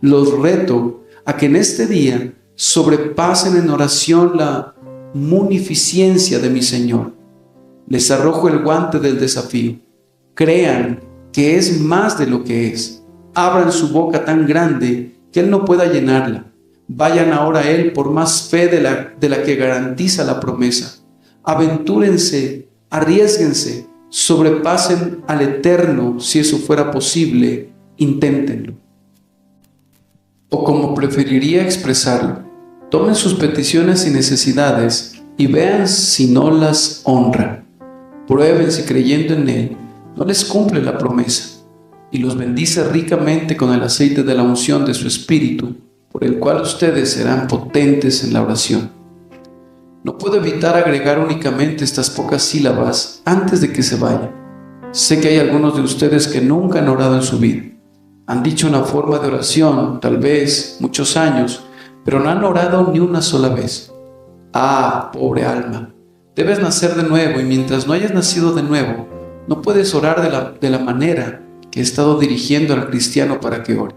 [SPEAKER 1] Los reto a que en este día sobrepasen en oración la munificencia de mi Señor. Les arrojo el guante del desafío. Crean que es más de lo que es. Abran su boca tan grande que Él no pueda llenarla. Vayan ahora a Él por más fe de la que garantiza la promesa. Aventúrense, arriésguense, sobrepasen al Eterno si eso fuera posible, inténtenlo. O como preferiría expresarlo, tomen sus peticiones y necesidades y vean si no las honra. Prueben si creyendo en Él no les cumple la promesa, y los bendice ricamente con el aceite de la unción de su Espíritu, por el cual ustedes serán potentes en la oración. No puedo evitar agregar únicamente estas pocas sílabas antes de que se vaya. Sé que hay algunos de ustedes que nunca han orado en su vida. Han dicho una forma de oración, tal vez muchos años, pero no han orado ni una sola vez. Ah, pobre alma, debes nacer de nuevo, y mientras no hayas nacido de nuevo, no puedes orar de la manera que he estado dirigiendo al cristiano para que ore.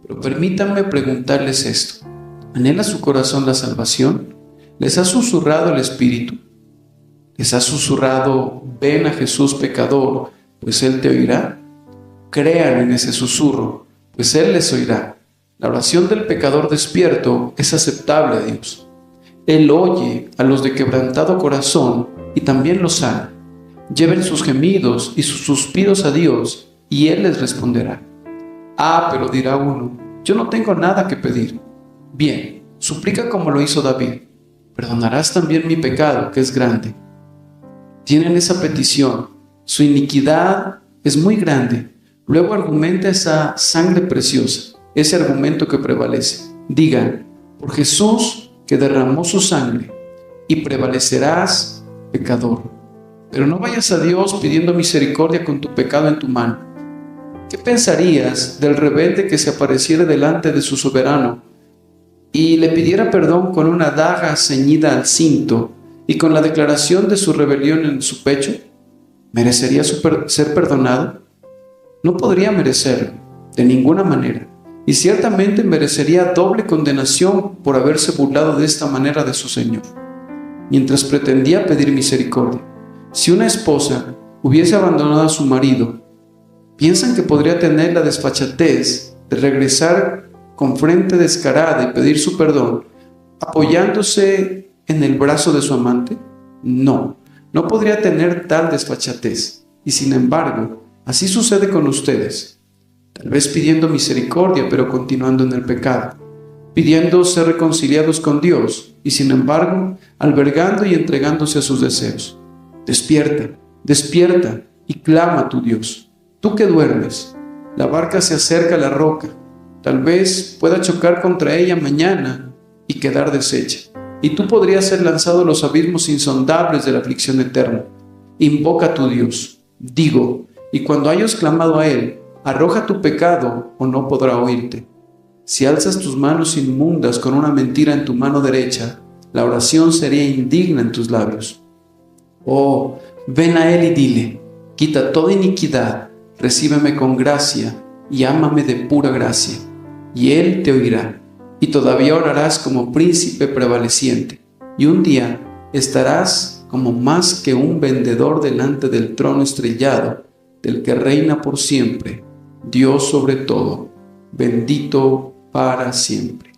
[SPEAKER 1] Pero permítanme preguntarles esto: ¿anhela su corazón la salvación? ¿Les ha susurrado el Espíritu? ¿Les ha susurrado, ven a Jesús pecador, pues Él te oirá? Crean en ese susurro, pues Él les oirá. La oración del pecador despierto es aceptable a Dios. Él oye a los de quebrantado corazón y también los sana. Lleven sus gemidos y sus suspiros a Dios y Él les responderá. Ah, pero dirá uno, yo no tengo nada que pedir. Bien, suplica como lo hizo David. Perdonarás también mi pecado, que es grande. Tienen esa petición. Su iniquidad es muy grande. Luego argumenta esa sangre preciosa, ese argumento que prevalece. Digan, por Jesús que derramó su sangre, y prevalecerás, pecador. Pero no vayas a Dios pidiendo misericordia con tu pecado en tu mano. ¿Qué pensarías del rebelde que se apareciera delante de su soberano y le pidiera perdón con una daga ceñida al cinto y con la declaración de su rebelión en su pecho? ¿Merecería ser perdonado? No podría merecerlo, de ninguna manera, y ciertamente merecería doble condenación por haberse burlado de esta manera de su Señor, mientras pretendía pedir misericordia. Si una esposa hubiese abandonado a su marido, ¿piensan que podría tener la desfachatez de regresar con frente descarada y pedir su perdón, apoyándose en el brazo de su amante? No, no podría tener tal desfachatez. Y sin embargo, así sucede con ustedes. Tal vez pidiendo misericordia, pero continuando en el pecado, pidiendo ser reconciliados con Dios, y sin embargo, albergando y entregándose a sus deseos. Despierta, despierta y clama a tu Dios. Tú que duermes, la barca se acerca a la roca. Tal vez pueda chocar contra ella mañana y quedar deshecha. Y tú podrías ser lanzado a los abismos insondables de la aflicción eterna. Invoca a tu Dios, digo, y cuando hayas clamado a Él, arroja tu pecado o no podrá oírte. Si alzas tus manos inmundas con una mentira en tu mano derecha, la oración sería indigna en tus labios. Oh, ven a Él y dile, quita toda iniquidad, recíbeme con gracia y ámame de pura gracia. Y Él te oirá, y todavía orarás como príncipe prevaleciente, y un día estarás como más que un vendedor delante del trono estrellado, del que reina por siempre, Dios sobre todo, bendito para siempre.